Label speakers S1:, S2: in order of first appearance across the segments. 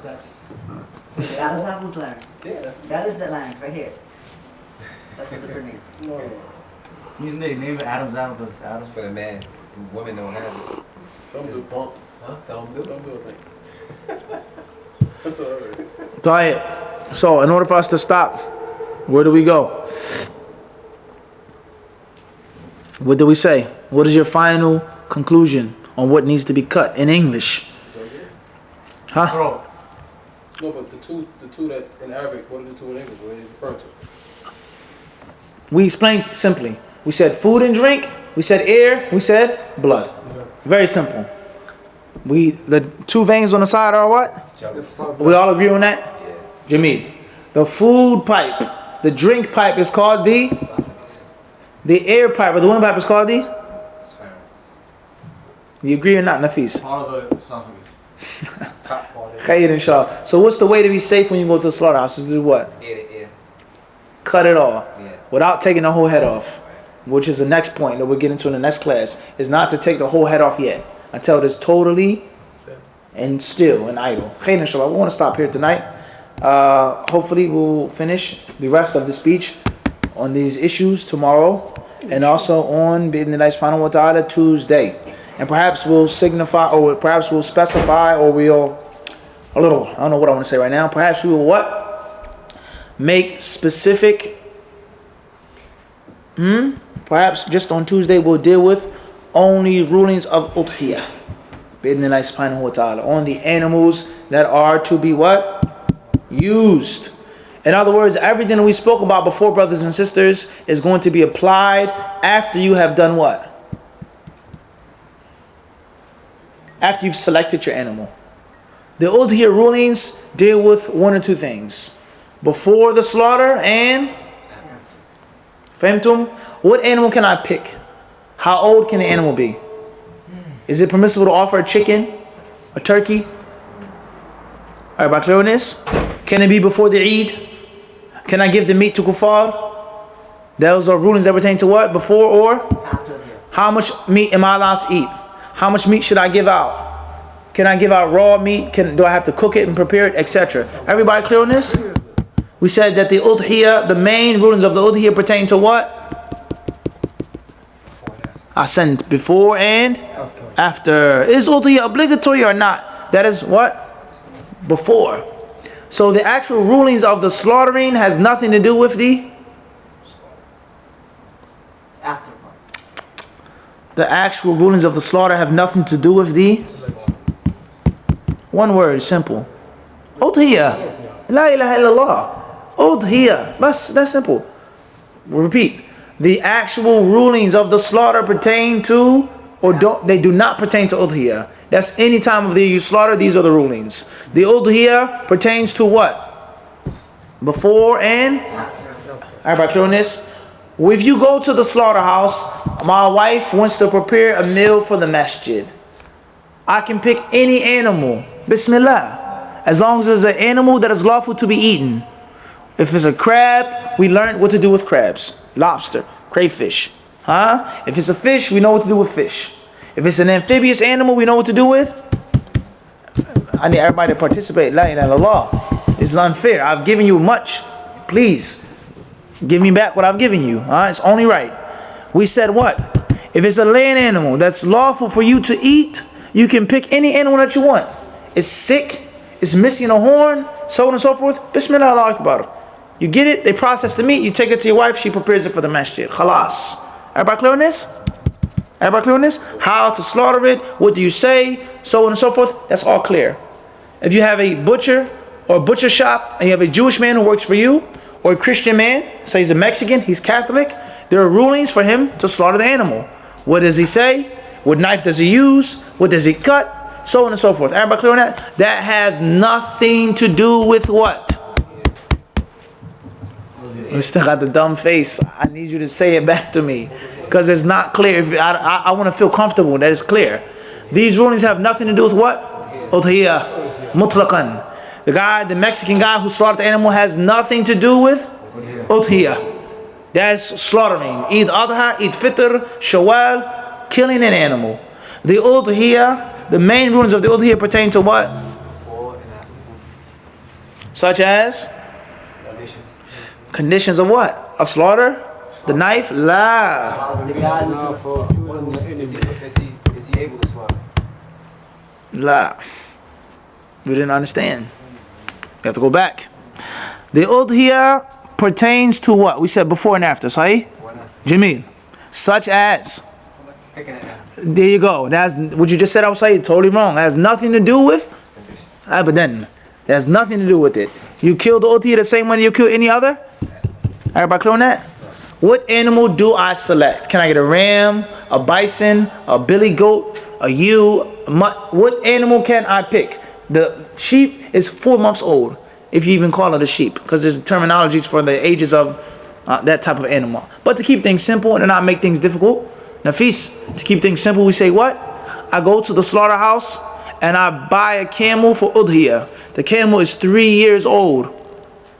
S1: See, Adam's apple's larynx. That is the larynx right here. That's the different name.
S2: His name it Adam's apple because Adam's
S3: for the man. Women don't have it.
S4: Some do bump.
S3: Huh? Some do.
S4: Some do it. That's all right.
S5: Diet. So, in order for us to stop, where do we go? What do we say? What is your final conclusion on what needs to be cut in English? Huh?
S2: throat.
S4: No, but the two that in Arabic, what are the two in English? What are you referring to?
S5: We explained simply. We said food and drink. We said air. We said blood. Very simple. The two veins on the side are what? We all agree on that? Jameel. The food pipe, the drink pipe is called the air pipe, or the wind pipe is called the? You agree or not, Nafis?
S2: Part of the esophagus.
S3: Top part of it.
S5: Khair, inshallah. So what's the way to be safe when you go to the slaughterhouse? Is do what?
S3: Ear to ear.
S5: Cut it off.
S3: Yeah.
S5: Without taking the whole head off. Which is the next point that we'll get into in the next class. Is not to take the whole head off yet. Until it is totally and still and idle. Khair, inshallah. We want to stop here tonight. Hopefully we'll finish the rest of the speech on these issues tomorrow. And also on Bi'idhnillahi subhanahu wa ta'ala Tuesday. And perhaps we'll signify, or perhaps we'll specify, or we'll, I don't know what I want to say right now. Perhaps we will what? Make specific, perhaps just on Tuesday we'll deal with only rulings of Udhiyyah. Bi'idhnillahi subhanahu wa ta'ala. On the animals that are to be what? Used. In other words, everything that we spoke about before, brothers and sisters, is going to be applied after you have done what? After you've selected your animal. The Udhiyyah rulings deal with one or two things. Before the slaughter and Fahimtum? What animal can I pick? How old can the animal be? Is it permissible to offer a chicken? A turkey? Everybody clear on this? Can it be before the Eid? Can I give the meat to kuffar? Those are rulings that pertain to what? Before or?
S1: After here.
S5: How much meat am I allowed to eat? How much meat should I give out? Can I give out raw meat? Do I have to cook it and prepare it, etc.? Everybody clear on this? We said that the Udhiyyah, the main rulings of the Udhiyyah pertain to what? I said before and after. Is Udhiyyah obligatory or not? That is what? Before. So the actual rulings of the slaughtering has nothing to do with the?
S1: After.
S5: The actual rulings of the slaughter have nothing to do with the? One word, simple. Udhiyyah. La ilaha illallah. Udhiyyah. That's simple. We'll repeat. The actual rulings of the slaughter pertain to, or they do not pertain to Udhiyyah. That's any time of the year you slaughter, these are the rulings. The Udhiyyah pertains to what? Before and after. Everybody clear on this? If you go to the slaughterhouse, my wife wants to prepare a meal for the masjid. I can pick any animal. Bismillah. As long as it's an animal that is lawful to be eaten. If it's a crab, we learned what to do with crabs. Lobster, crayfish. If it's a fish, we know what to do with fish. If it's an amphibious animal, we know what to do with. I need everybody to participate. La ilaha illallah. This is unfair. I've given you much. Please, give me back what I've given you. It's only right. We said what? If it's a land animal that's lawful for you to eat, you can pick any animal that you want. It's sick. It's missing a horn. So on and so forth. Bismillah Allahu Akbar. You get it. They process the meat. You take it to your wife. She prepares it for the masjid. Khalas. Everybody clear on this? Everybody clear on this? How to slaughter it? What do you say? So on and so forth. That's all clear. If you have a butcher or a butcher shop and you have a Jewish man who works for you, or a Christian man, say he's a Mexican, he's Catholic, there are rulings for him to slaughter the animal. What does he say? What knife does he use? What does he cut? So on and so forth. Everybody clear on that? That has nothing to do with what? You still got the dumb face. I need you to say it back to me. Because it's not clear. If I want to feel comfortable that it's clear. These rulings have nothing to do with what? Udhiyyah. Mutlaqan. The Mexican guy who slaughtered the animal has nothing to do with Udhiyyah. That's slaughtering. Eid Adha, Eid Fitr, Shawwal, killing an animal. The Udhiyyah, the main rulings of the Udhiyyah pertain to what? Such as
S3: Conditions.
S5: conditions of what? Of slaughter? The knife? La.
S1: The guy who's gonna
S3: Is he able to slaughter?
S5: La. We didn't understand. You have to go back. The udhiyyah pertains to what? We said before and after, Sahih?
S3: Why not?
S5: Jameel. Such as.
S3: Picking it out.
S5: There you go. That's what you just said. I was saying totally wrong. It has nothing to do with abadan. It has nothing to do with it. You kill the udhiyyah the same way you kill any other. Everybody clear on that? What animal do I select? Can I get a ram, a bison, a billy goat, a ewe? What animal can I pick? The sheep is 4 months old, if you even call it a sheep, because there's terminologies for the ages of that type of animal. But to keep things simple and to not make things difficult, Nafis, to keep things simple, we say what? I go to the slaughterhouse and I buy a camel for udhiyyah. The camel is 3 years old.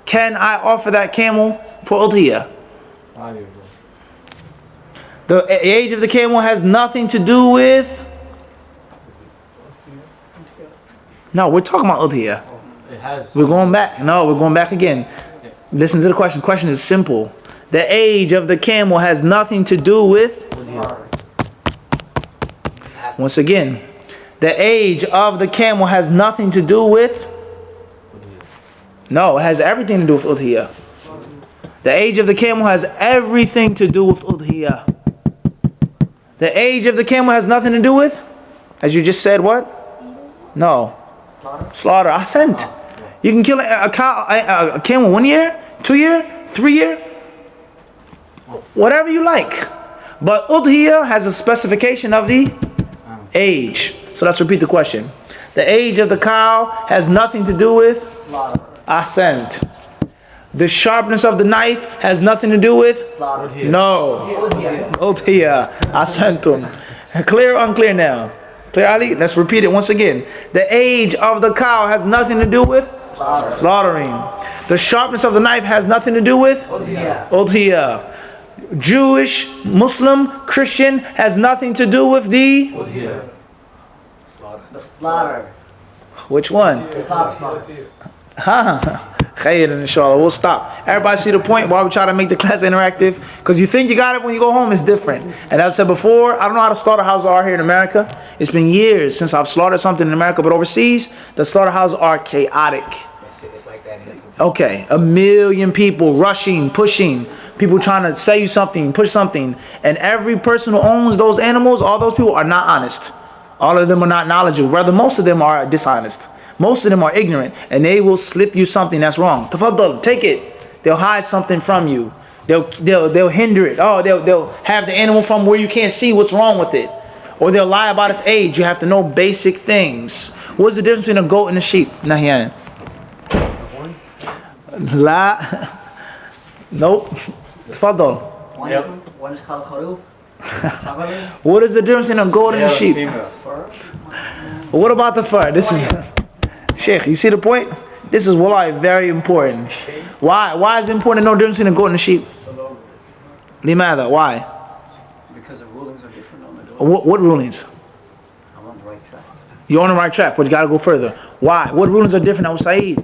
S5: Can I offer that camel for udhiyyah?
S2: 5 years old.
S5: The age of the camel has nothing to do with. No, we're talking about udhiyyah.
S2: It has.
S5: We're going back. No, we're going back again. Listen to the question. Question is simple. The age of the camel has nothing to do with. Once again, the age of the camel has nothing to do with. No, it has everything to do with udhiyyah. The age of the camel has everything to do with udhiyyah. The age of the camel has nothing to do with, as you just said, what? No. Slaughter. Ahsant. You can kill a cow, a camel 1 year, 2 year, 3 year, whatever you like. But udhiyyah has a specification of the age. So let's repeat the question. The age of the cow has nothing to do with
S1: slaughter.
S5: ahsant. The sharpness of the knife has nothing to do with
S1: Slaughter.
S5: no. Udhiyyah. Ahsantum. Clear or unclear now? Clear, Ali? Let's repeat it once again. The age of the cow has nothing to do with
S1: Slaughter.
S5: slaughtering. The sharpness of the knife has nothing to do with
S1: Udhiyyah.
S5: udhiyyah. Jewish, Muslim, Christian has nothing to do with the
S1: The slaughter.
S5: which one?
S1: The slaughter.
S5: Khayr, inshallah. We'll stop. Everybody see the point why we try to make the class interactive? Because you think you got it when you go home, it's different. And as I said before, I don't know how the slaughterhouses are here in America. It's been years since I've slaughtered something in America, but overseas, the slaughterhouses are chaotic.
S3: It's like that.
S5: Okay, 1 million people rushing, pushing, people trying to say you something, push something. And every person who owns those animals, all those people are not honest. All of them are not knowledgeable. Rather, most of them are dishonest. Most of them are ignorant, and they will slip you something that's wrong. Tafaddal, take it. They'll hide something from you. They'll hinder it. Oh, they'll have the animal from where you can't see what's wrong with it. Or they'll lie about its age. You have to know basic things. What's the difference between a goat and a sheep? Nahyan. La. Nope. Tafaddal.
S1: One is called kharoof.
S5: What is the difference in a goat and a sheep?
S1: Fur.
S5: What about the fur? This is Sheikh, you see the point? This is wallahi very important. Why is it important to know the difference between a goat and a sheep? Limada, why?
S1: Because the rulings are different on the door.
S5: What rulings?
S1: I'm on the right track.
S5: You're on the right track, but you gotta go further. Why? What rulings are different, Abu Sa'id?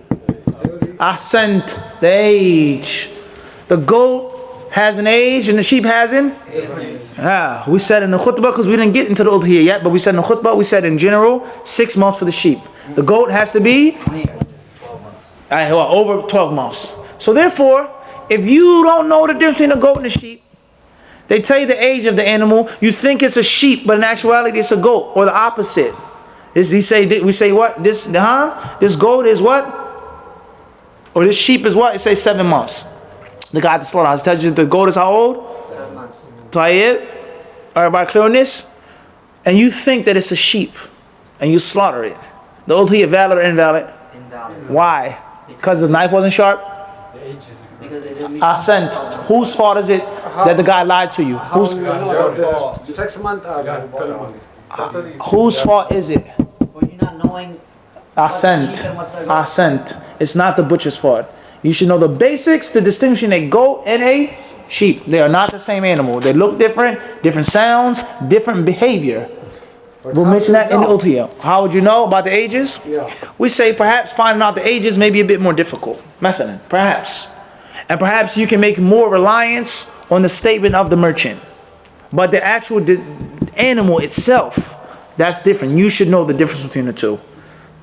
S5: Ahsant, the age. The goat has an age and the sheep has an? We said in the khutbah, because we didn't get into the udhiyyah yet, but we said in the khutbah, we said in general, 6 months for the sheep. The goat has to be?
S1: 12 months.
S5: Over 12 months. So therefore, if you don't know the difference between a goat and a sheep, they tell you the age of the animal, you think it's a sheep, but in actuality it's a goat, or the opposite. We say what? This goat is what? Or this sheep is what? It says 7 months. The guy at the slaughterhouse tells you the goat is how old?
S1: 7 months.
S5: Tayyib. Everybody clear on this? And you think that it's a sheep, and you slaughter it. The udhiyyah valid or invalid?
S1: Invalid.
S5: Why? Because the knife wasn't sharp?
S1: Because they didn't meet.
S5: Ahsant. Whose fault is it that the guy lied to you?
S6: 6 months.
S5: Whose fault is it?
S1: For you not knowing.
S5: Ahsant. Ahsant. It's not the butcher's fault. You should know the basics, the distinction a goat and a sheep. They are not the same animal. They look different, different sounds, different behavior. We'll mention that in the Udhiyyah. How would you know about the ages?
S6: Yeah.
S5: We say perhaps finding out the ages may be a bit more difficult. Mathalan, perhaps. And perhaps you can make more reliance on the statement of the merchant. But the actual animal itself, that's different. You should know the difference between the two.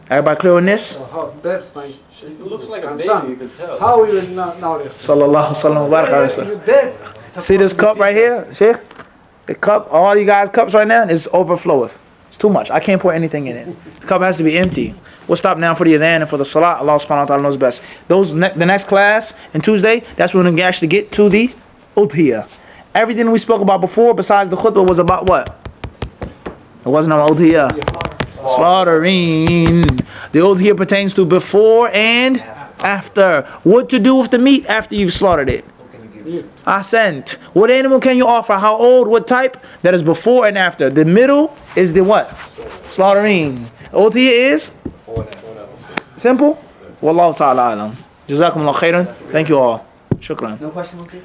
S5: Everybody clear on this?
S6: How, that's my.
S4: It looks like a
S6: And
S4: baby,
S6: son,
S4: you can tell.
S6: how we will not know this?
S5: Sallallahu sallam wa barakatuh.
S6: You dead.
S5: See this cup right here, Sheikh? The cup, all you guys' cups right now is overfloweth. It's too much. I can't pour anything in it. The cup has to be empty. We'll stop now for the adhan and for the salat. Allah subhanahu wa ta'ala knows best. The next class on Tuesday, that's when we can actually get to the Udhiyyah. Everything we spoke about before besides the khutbah was about what? It wasn't on Udhiyyah. Slaughtering. The Udhiyyah pertains to before and after. What to do with the meat after you've slaughtered it. Ahsant. What animal can you offer? How old? What type? That is before and after. The middle is the what? Slaughtering. Udhiyyah is? Simple? Wallahu ta'ala alam. Jazakumullah khairan. Thank you all. Shukran.
S1: No question, Mufti?